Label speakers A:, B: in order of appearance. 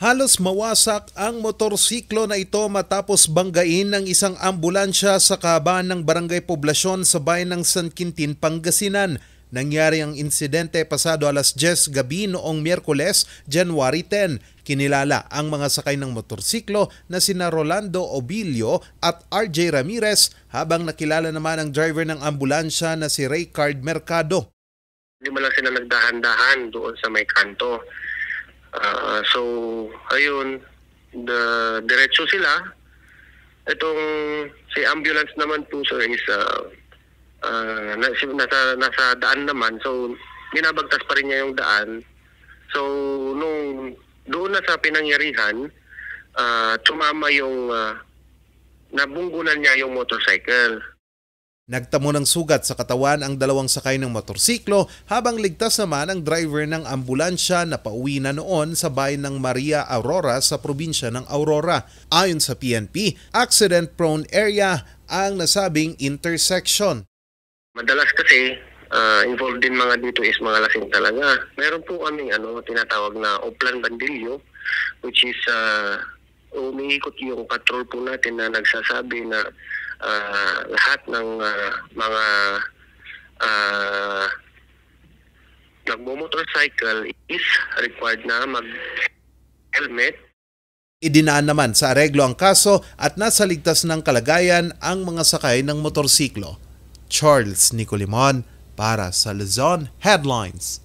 A: Halos mawasak ang motorsiklo na ito matapos banggain ng isang ambulansya sa kahabaan ng barangay Poblasyon sa bayan ng San Quintin, Pangasinan. Nangyari ang insidente pasado alas 10 gabi noong Miyerkules, January 10. Kinilala ang mga sakay ng motorsiklo na sina Rolando Obilio at RJ Ramirez, habang nakilala naman ang driver ng ambulansya na si Raycard Mercado.
B: Hindi mo lang sila nagdahan-dahan doon sa may kanto. So, ayun, diretso sila. Itong si ambulance naman po, sir, is nasa daan naman. So, binabagtas pa rin niya yung daan. So, nung doon na sa pinangyarihan, tumama yung nabunggunan niya yung motorcycle.
A: Nagtamo ng sugat sa katawan ang dalawang sakay ng motorsiklo, habang ligtas naman ang driver ng ambulansya na pauwi na noon sa bayan ng Maria Aurora sa probinsya ng Aurora. Ayon sa PNP, accident-prone area ang nasabing intersection.
B: Madalas kasi involved din mga dito is mga lasing talaga. Meron po kaming tinatawag na Oplan Bandilyo, which is umiikot yung patrol po natin na nagsasabi na lahat ng mga nagmo-motorcycle is required na mag-helmet.
A: Idinaan naman sa areglo ang kaso at nasa ligtas ng kalagayan ang mga sakay ng motorsiklo. Charles Nicolimon para sa Luzon Headlines.